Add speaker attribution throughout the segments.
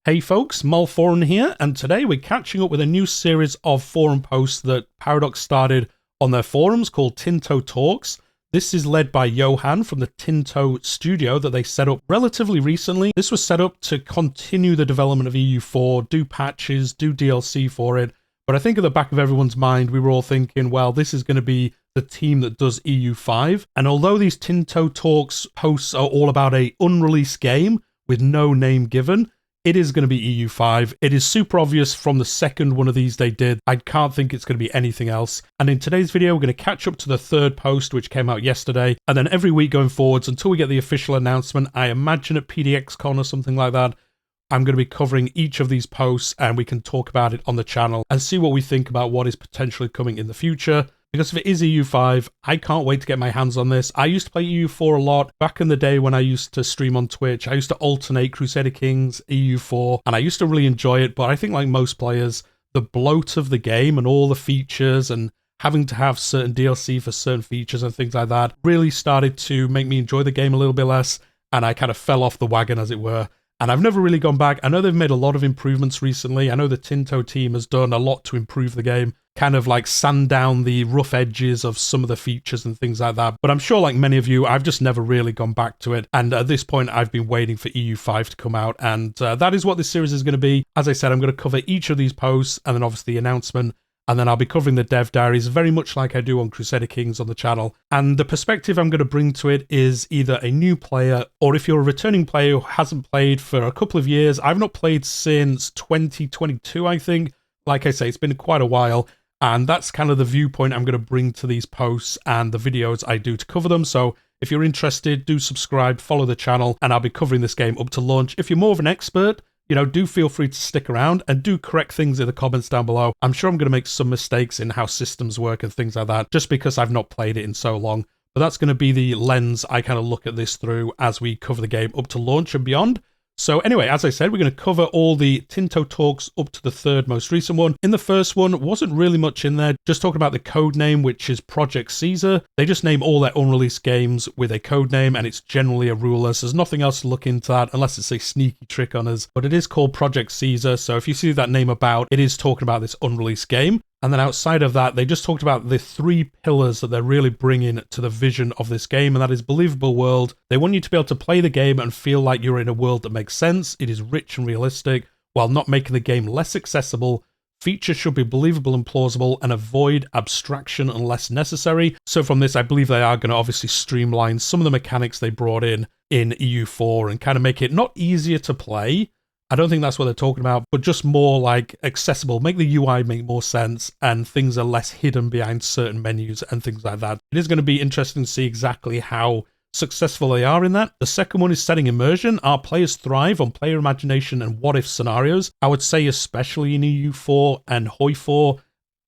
Speaker 1: Hey folks, Malforian here, and today we're catching up with a new series of forum posts that Paradox started on their forums called Tinto Talks. This is led by Johan from the Tinto studio that they set up relatively recently. This was set up to continue the development of EU4, do patches, do DLC for it, but I think at the back of everyone's mind we were all thinking, well, this is going to be the team that does EU5, and although these Tinto Talks posts are all about an unreleased game with no name given, it is going to be EU5. It is super obvious from the second one of these they did. I can't think it's going to be anything else. And in today's video, we're going to catch up to the third post, which came out yesterday. And then every week going forwards, until we get the official announcement, I imagine at PDXCon or something like that, I'm going to be covering each of these posts and we can talk about it on the channel and see what we think about what is potentially coming in the future. Because if it is EU5, I can't wait to get my hands on this. I used to play EU4 a lot. Back in the day when I used to stream on Twitch, I used to alternate Crusader Kings, EU4, and I used to really enjoy it. But I think like most players, the bloat of the game and all the features and having to have certain DLC for certain features and things like that really started to make me enjoy the game a little bit less. And I kind of fell off the wagon, as it were. And I've never really gone back. I know they've made a lot of improvements recently. I know the Tinto team has done a lot to improve the game, kind of like sand down the rough edges of some of the features and things like that. But I'm sure like many of you, I've just never really gone back to it. And at this point, I've been waiting for EU5 to come out. And that is what this series is going to be. As I said, I'm going to cover each of these posts and then obviously the announcement. And then I'll be covering the dev diaries very much like I do on Crusader Kings on the channel. And the perspective I'm going to bring to it is either a new player or if you're a returning player who hasn't played for a couple of years. I've not played since 2022, I think. Like I say, it's been quite a while. And that's kind of the viewpoint I'm going to bring to these posts and the videos I do to cover them. So if you're interested, do subscribe, follow the channel, and I'll be covering this game up to launch. If you're more of an expert, you know, do feel free to stick around and do correct things in the comments down below. I'm sure I'm going to make some mistakes in how systems work and things like that, just because I've not played it in so long. But that's going to be the lens I kind of look at this through as we cover the game up to launch and beyond. So anyway, as I said, we're going to cover all the Tinto Talks up to the third most recent one. In the first one, wasn't really much in there, just talking about the code name, which is Project Caesar. They just name all their unreleased games with a code name, and it's generally a ruler, so there's nothing else to look into that, unless it's a sneaky trick on us. But it is called Project Caesar, so if you see that name about, it is talking about this unreleased game. And then outside of that, they just talked about the three pillars that they're really bringing to the vision of this game, and that is believable world. They want you to be able to play the game and feel like you're in a world that makes sense. It is rich and realistic, while not making the game less accessible. Features should be believable and plausible, and avoid abstraction unless necessary. So from this, I believe they are going to obviously streamline some of the mechanics they brought in EU4 and kind of make it not easier to play. I don't think that's what they're talking about, but just more like accessible, make the UI make more sense, and things are less hidden behind certain menus and things like that. It is going to be interesting to see exactly how successful they are in that. The second one is setting immersion. Our players thrive on player imagination and what-if scenarios. I would say especially in EU4 and HOI4,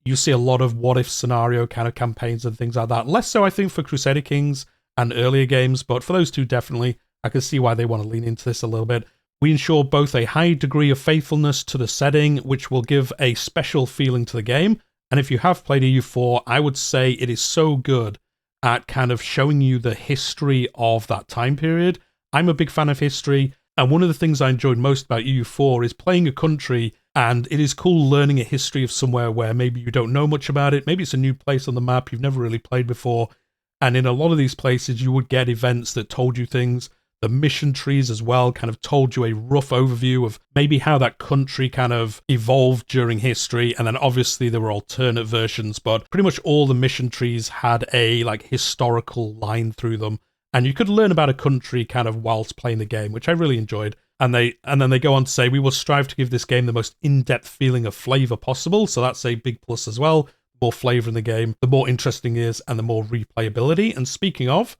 Speaker 1: you see a lot of what-if scenario kind of campaigns and things like that. Less so, I think, for Crusader Kings and earlier games, but for those two, definitely, I can see why they want to lean into this a little bit. We ensure both a high degree of faithfulness to the setting, which will give a special feeling to the game. And if you have played EU4, I would say it is so good at kind of showing you the history of that time period. I'm a big fan of history, and one of the things I enjoyed most about EU4 is playing a country, and it is cool learning a history of somewhere where maybe you don't know much about it. Maybe it's a new place on the map you've never really played before. And in a lot of these places, you would get events that told you things. The mission trees as well kind of told you a rough overview of maybe how that country kind of evolved during history. And then obviously there were alternate versions, but pretty much all the mission trees had a like historical line through them. And you could learn about a country kind of whilst playing the game, which I really enjoyed. And then they go on to say, we will strive to give this game the most in-depth feeling of flavor possible. So that's a big plus as well. The more flavor in the game, the more interesting it is and the more replayability. And speaking of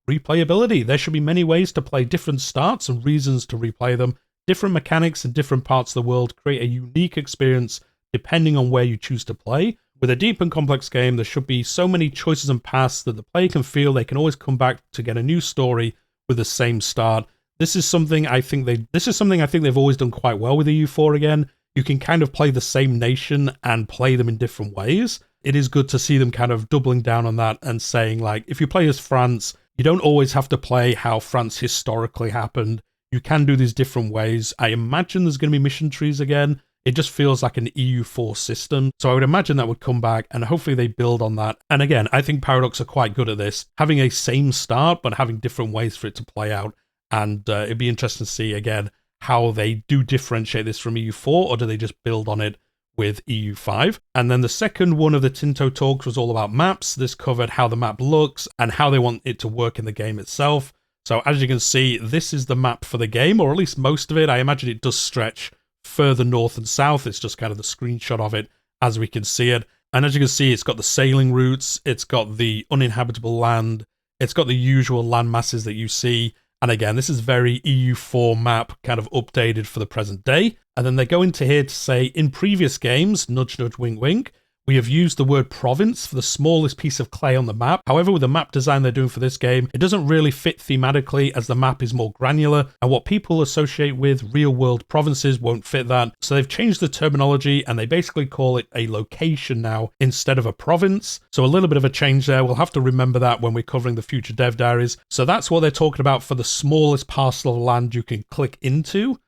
Speaker 1: replayability, there should be many ways to play different starts and reasons to replay them. Different mechanics in different parts of the world create a unique experience depending on where you choose to play. With a deep and complex game, there should be so many choices and paths that the player can feel they can always come back to get a new story with the same start. This is something I think they've always done quite well with EU4 again. You can kind of play the same nation and play them in different ways. It is good to see them kind of doubling down on that and saying, like, if you play as France, you don't always have to play how France historically happened. You can do these different ways. I imagine there's going to be mission trees again. It just feels like an EU4 system. So I would imagine that would come back, and hopefully they build on that. And again, I think Paradox are quite good at this, having a same start, but having different ways for it to play out. And it'd be interesting to see, again, how they do differentiate this from EU4, or do they just build on it with EU5? And then the second one of the Tinto Talks was all about maps. This covered how the map looks and how they want it to work in the game itself. So as you can see, this is the map for the game, or at least most of it. I imagine it does stretch further north and south. It's just kind of the screenshot of it as we can see it. And as you can see, it's got the sailing routes, it's got the uninhabitable land, it's got the usual land masses that you see. And again, this is very EU4 map, kind of updated for the present day. And then they go into here to say, in previous games, nudge, nudge, wink, wink, we have used the word province for the smallest piece of clay on the map. However, with the map design they're doing for this game, it doesn't really fit thematically, as the map is more granular, and what people associate with real-world provinces won't fit that. So they've changed the terminology, and they basically call it a location now instead of a province. So a little bit of a change there. We'll have to remember that when we're covering the future dev diaries. So that's what they're talking about for the smallest parcel of land you can click into.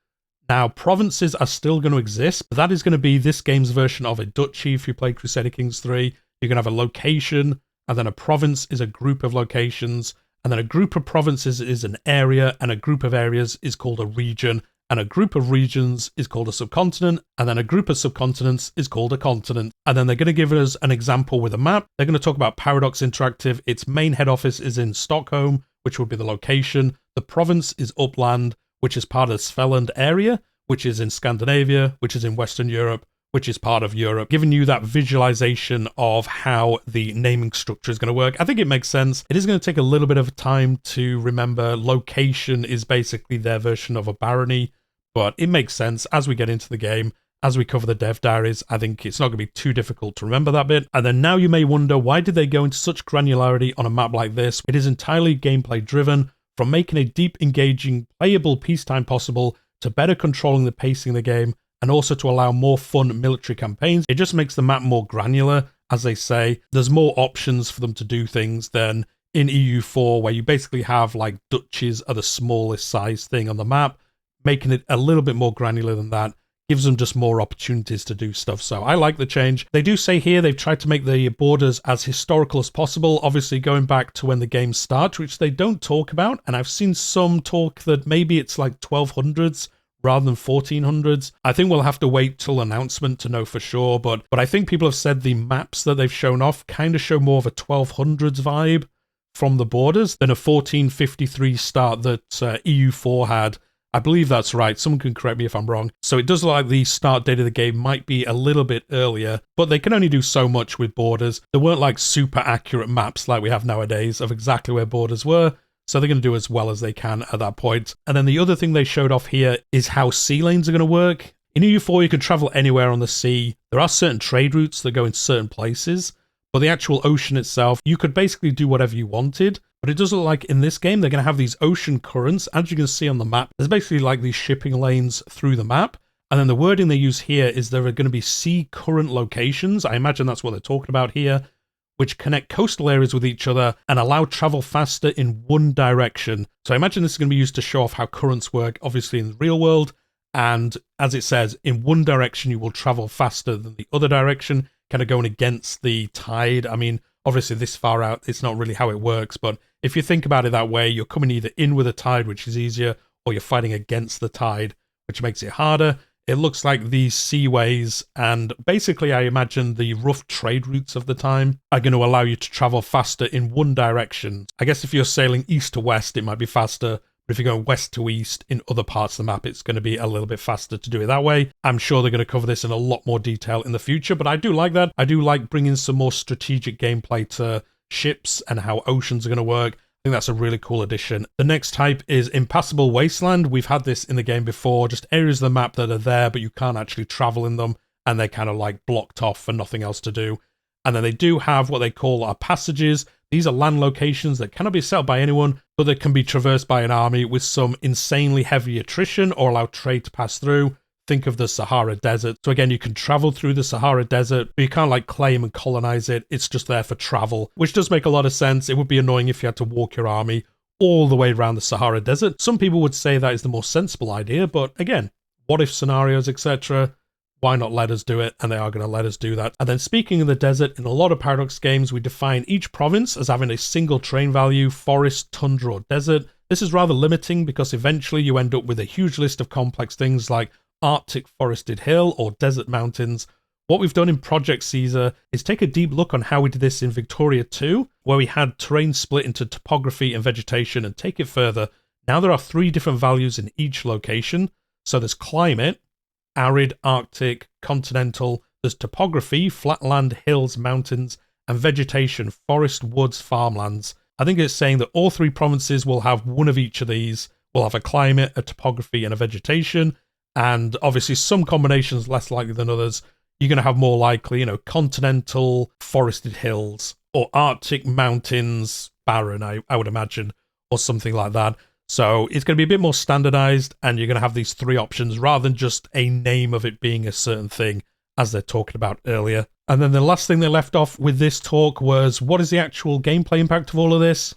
Speaker 1: Now, provinces are still going to exist, but that is going to be this game's version of a duchy. If you play Crusader Kings 3, you can have a location, and then a province is a group of locations, and then a group of provinces is an area, and a group of areas is called a region, and a group of regions is called a subcontinent, and then a group of subcontinents is called a continent. And then they're going to give us an example with a map. They're going to talk about Paradox Interactive. Its main head office is in Stockholm, which would be the location. The province is Uppland, which is part of the Svealand area, which is in Scandinavia, which is in Western Europe, which is part of Europe, giving you that visualization of how the naming structure is going to work. I think it makes sense. It is going to take a little bit of time to remember. Location is basically their version of a barony, but it makes sense as we get into the game. As we cover the dev diaries, I think it's not going to be too difficult to remember that bit. And then now you may wonder, why did they go into such granularity on a map like this? It is entirely gameplay driven, from making a deep, engaging, playable peacetime possible to better controlling the pacing of the game, and also to allow more fun military campaigns. It just makes the map more granular, as they say. There's more options for them to do things than in EU4, where you basically have like duchies are the smallest size thing on the map. Making it a little bit more granular than that gives them just more opportunities to do stuff. So I like the change. They do say here they've tried to make the borders as historical as possible, obviously going back to when the game starts, which they don't talk about. And I've seen some talk that maybe it's like 1200s rather than 1400s. I think we'll have to wait till announcement to know for sure, but I think people have said the maps that they've shown off kind of show more of a 1200s vibe from the borders than a 1453 start that EU4 had. I believe that's right. Someone can correct me if I'm wrong. So it does look like the start date of the game might be a little bit earlier, but they can only do so much with borders. There weren't like super accurate maps like we have nowadays of exactly where borders were. So they're going to do as well as they can at that point. And then the other thing they showed off here is how sea lanes are going to work. In EU4, you can travel anywhere on the sea. There are certain trade routes that go in certain places, but the actual ocean itself, you could basically do whatever you wanted. But it does look like in this game, they're going to have these ocean currents. As you can see on the map, there's basically like these shipping lanes through the map. And then the wording they use here is there are going to be sea current locations. I imagine that's what they're talking about here, which connect coastal areas with each other and allow travel faster in one direction. So I imagine this is going to be used to show off how currents work, obviously in the real world. And as it says, in one direction, you will travel faster than the other direction, kind of going against the tide. I mean, obviously this far out, it's not really how it works, but if you think about it that way, you're coming either in with a tide, which is easier, or you're fighting against the tide, which makes it harder. It looks like these seaways, and basically I imagine the rough trade routes of the time are going to allow you to travel faster in one direction. I guess if you're sailing east to west, it might be faster, but if you're going west to east in other parts of the map, it's going to be a little bit faster to do it that way. I'm sure they're going to cover this in a lot more detail in the future, but I do like that. I do like bringing some more strategic gameplay to ships and how oceans are going to work. I think that's a really cool addition. The next type is Impassable Wasteland. We've had this in the game before, just areas of the map that are there, but you can't actually travel in them, and they're kind of like blocked off for nothing else to do. And then they do have what they call passages. These are land locations that cannot be settled by anyone, but that can be traversed by an army with some insanely heavy attrition or allow trade to pass through. Think of the Sahara Desert. So again, you can travel through the Sahara Desert, but you can't like claim and colonize it. It's just there for travel, which does make a lot of sense. It would be annoying if you had to walk your army all the way around the Sahara Desert. Some people would say that is the more sensible idea, but again, what if scenarios, etc., why not let us do it? And they are going to let us do that. And then speaking of the desert, in a lot of Paradox games, we define each province as having a single terrain value, forest, tundra, or desert. This is rather limiting because eventually you end up with a huge list of complex things like Arctic forested hill or desert mountains. What we've done in Project Caesar is take a deep look on how we did this in Victoria 2, where we had terrain split into topography and vegetation, and take it further. Now there are 3 different values in each location. So there's climate, arid, Arctic, continental. There's topography, flatland, hills, mountains, and vegetation, forest, woods, farmlands. I think it's saying that all 3 provinces will have one of each of these. We'll have a climate, a topography, and a vegetation. And obviously some combinations less likely than others. You're going to have more likely, continental, forested hills, or Arctic mountains, barren, I would imagine, or something like that. So it's going to be a bit more standardized, and you're going to have these 3 options rather than just a name of it being a certain thing, as they're talking about earlier. And then the last thing they left off with this talk was, what is the actual gameplay impact of all of this?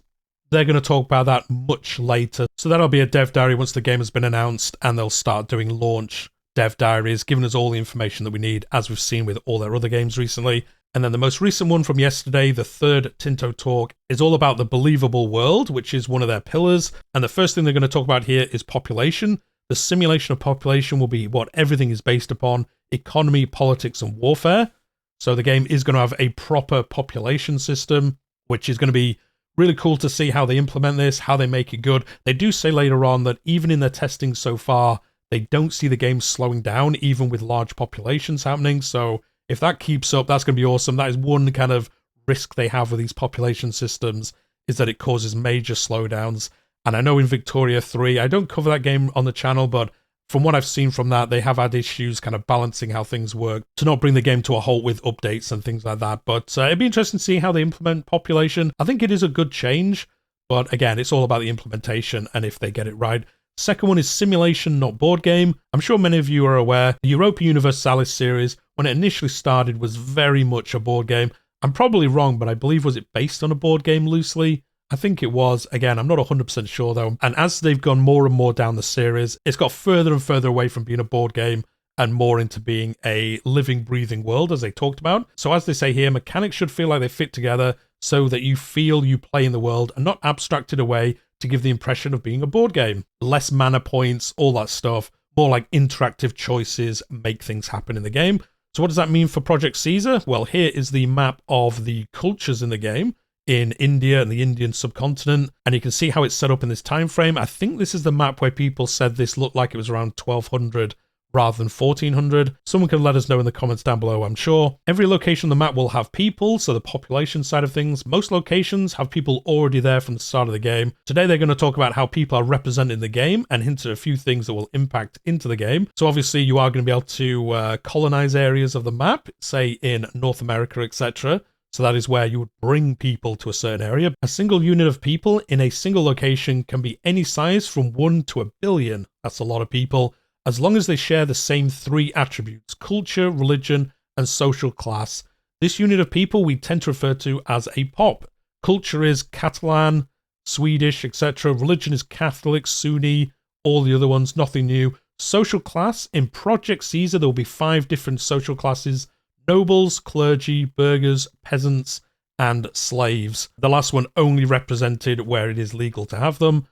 Speaker 1: They're going to talk about that much later. So that'll be a dev diary once the game has been announced, and they'll start doing launch dev diaries, giving us all the information that we need, as we've seen with all their other games recently. And then the most recent one from yesterday, the 3rd Tinto Talk, is all about the believable world, which is one of their pillars. And the first thing they're going to talk about here is population. The simulation of population will be what everything is based upon: economy, politics, and warfare. So the game is going to have a proper population system, which is going to be really cool to see how they implement this, how they make it good. They do say later on that even in their testing so far, they don't see the game slowing down, even with large populations happening. So if that keeps up, that's going to be awesome. That is one kind of risk they have with these population systems, is that it causes major slowdowns. And I know in Victoria 3, I don't cover that game on the channel, but from what I've seen from that, they have had issues kind of balancing how things work to not bring the game to a halt with updates and things like that. But it'd be interesting to see how they implement population. I think it is a good change, but again, it's all about the implementation and if they get it right. Second one is simulation, not board game. I'm sure many of you are aware, the Europa Universalis series, when it initially started, was very much a board game. I'm probably wrong, but I believe, was it based on a board game loosely? I think it was. Again, I'm not 100% sure though. And as they've gone more and more down the series, it's got further and further away from being a board game and more into being a living, breathing world, as they talked about. So as they say here, mechanics should feel like they fit together so that you feel you play in the world and not abstracted away to give the impression of being a board game. Less mana points, all that stuff. More like interactive choices make things happen in the game. So what does that mean for Project Caesar? Well, here is the map of the cultures in the game in India and the Indian subcontinent, and you can see how it's set up in this time frame. I think this is the map where people said this looked like it was around 1200 rather than 1400. Someone can let us know in the comments down below, I'm sure. Every location on the map will have people, so the population side of things. Most locations have people already there from the start of the game. Today they're going to talk about how people are represented in the game and hint at a few things that will impact into the game. So obviously you are going to be able to colonize areas of the map, say in North America, etc. So that is where you would bring people to a certain area. A single unit of people in a single location can be any size from 1 to 1 billion. That's a lot of people, as long as they share the same 3 attributes: culture, religion, and social class. This unit of people we tend to refer to as a pop. Culture is Catalan, Swedish, etc. Religion is Catholic, Sunni, all the other ones, nothing new. Social class, in Project Caesar, there will be 5 different social classes: nobles, clergy, burghers, peasants, and slaves. The last one only represented where it is legal to have them.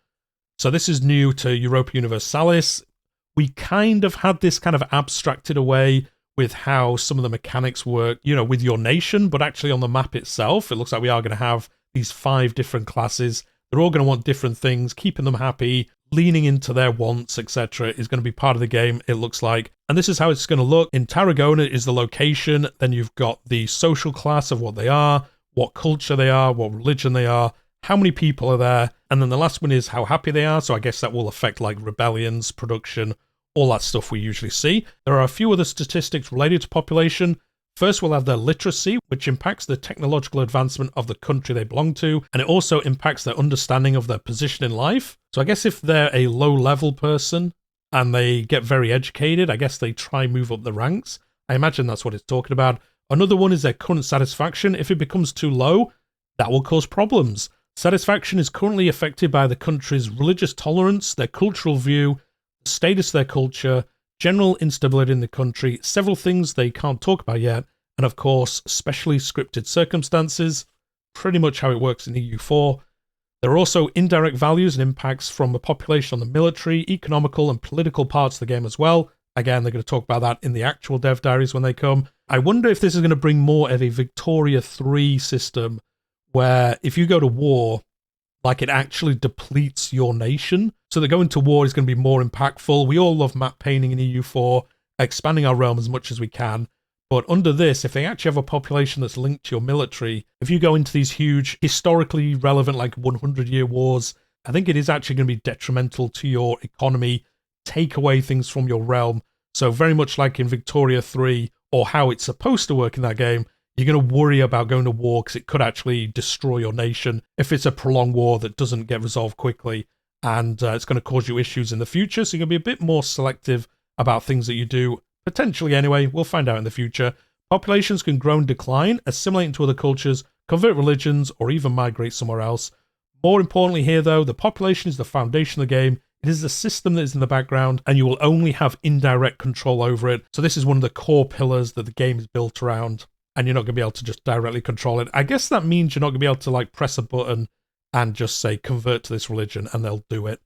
Speaker 1: So this is new to Europa Universalis. We kind of had this kind of abstracted away with how some of the mechanics work, with your nation, but actually on the map itself, it looks like we are going to have these 5 different classes. They're all going to want different things, keeping them happy, leaning into their wants, etc. is going to be part of the game, it looks like. And this is how it's going to look. In Tarragona is the location, then you've got the social class of what they are, what culture they are, what religion they are, how many people are there, and then the last one is how happy they are. So I guess that will affect like rebellions, production, all that stuff we usually see. There are a few other statistics related to population. First, we'll have their literacy, which impacts the technological advancement of the country they belong to, and it also impacts their understanding of their position in life. So I guess if they're a low-level person and they get very educated, I guess they try and move up the ranks. I imagine that's what it's talking about. Another one is their current satisfaction. If it becomes too low, that will cause problems. Satisfaction is currently affected by the country's religious tolerance, their cultural view, the status of their culture, general instability in the country, several things they can't talk about yet, and of course, specially scripted circumstances, pretty much how it works in EU4. There are also indirect values and impacts from the population on the military, economical, and political parts of the game as well. Again, they're going to talk about that in the actual dev diaries when they come. I wonder if this is going to bring more of a Victoria 3 system where if you go to war, like it actually depletes your nation. So that going to war is going to be more impactful. We all love map painting in EU4, expanding our realm as much as we can. But under this, if they actually have a population that's linked to your military, if you go into these huge, historically relevant, like 100-year wars, I think it is actually going to be detrimental to your economy, take away things from your realm. So very much like in Victoria 3, or how it's supposed to work in that game, you're going to worry about going to war because it could actually destroy your nation if it's a prolonged war that doesn't get resolved quickly, and it's going to cause you issues in the future. So you're going to be a bit more selective about things that you do, potentially anyway. We'll find out in the future. Populations can grow and decline, assimilate into other cultures, convert religions, or even migrate somewhere else. More importantly here, though, the population is the foundation of the game. It is the system that is in the background, and you will only have indirect control over it. So this is one of the core pillars that the game is built around, and you're not going to be able to just directly control it. I guess that means you're not going to be able to like press a button and just say convert to this religion and they'll do it.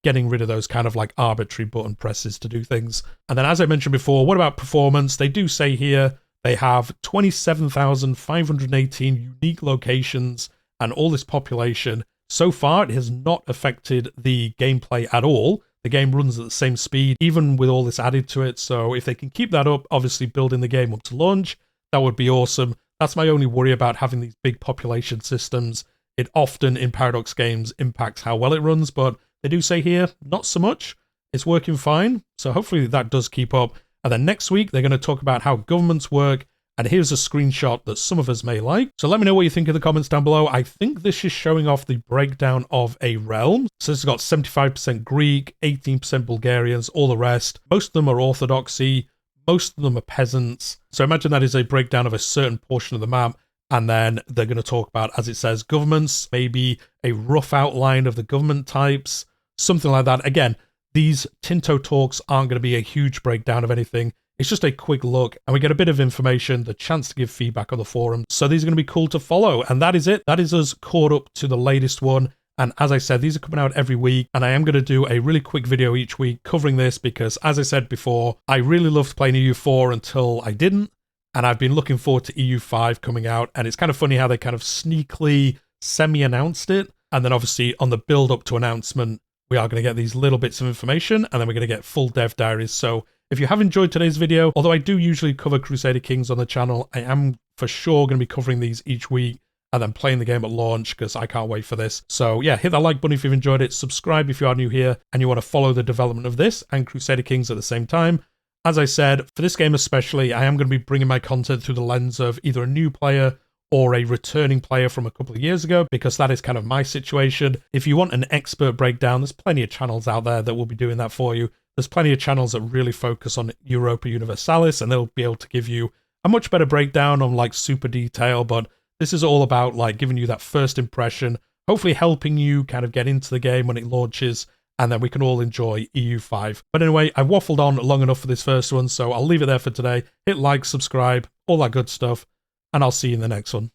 Speaker 1: Getting rid of those kind of like arbitrary button presses to do things. And then as I mentioned before, what about performance? They do say here they have 27,518 unique locations and all this population. So far, it has not affected the gameplay at all. The game runs at the same speed, even with all this added to it. So if they can keep that up, obviously building the game up to launch, that would be awesome. That's my only worry about having these big population systems. It often, in Paradox games, impacts how well it runs, but they do say here, not so much. It's working fine, so hopefully that does keep up. And then next week, they're going to talk about how governments work, and here's a screenshot that some of us may like. So let me know what you think in the comments down below. I think this is showing off the breakdown of a realm. So this has got 75% Greek, 18% Bulgarians, all the rest. Most of them are Orthodoxy. Most of them are peasants. So imagine that is a breakdown of a certain portion of the map. And then they're going to talk about, as it says, governments, maybe a rough outline of the government types, something like that. Again, these Tinto Talks aren't going to be a huge breakdown of anything. It's just a quick look, and we get a bit of information, the chance to give feedback on the forum. So these are going to be cool to follow. And that is it. That is us caught up to the latest one. And as I said, these are coming out every week, and I am going to do a really quick video each week covering this because, as I said before, I really loved playing EU4 until I didn't, and I've been looking forward to EU5 coming out, and it's kind of funny how they kind of sneakily semi-announced it, and then obviously on the build-up to announcement, we are going to get these little bits of information, and then we're going to get full dev diaries. So if you have enjoyed today's video, although I do usually cover Crusader Kings on the channel, I am for sure going to be covering these each week, and then playing the game at launch because I can't wait for this. So yeah, hit that like button if you've enjoyed it, subscribe if you are new here and you want to follow the development of this and Crusader Kings at the same time. As I said, for this game especially, I am going to be bringing my content through the lens of either a new player or a returning player from a couple of years ago, because that is kind of my situation. If you want an expert breakdown, there's plenty of channels out there that will be doing that for you. There's plenty of channels that really focus on Europa Universalis, and they'll be able to give you a much better breakdown on like super detail, but this is all about like giving you that first impression, hopefully helping you kind of get into the game when it launches, and then we can all enjoy EU5. But anyway, I've waffled on long enough for this first one, so I'll leave it there for today. Hit like, subscribe, all that good stuff, and I'll see you in the next one.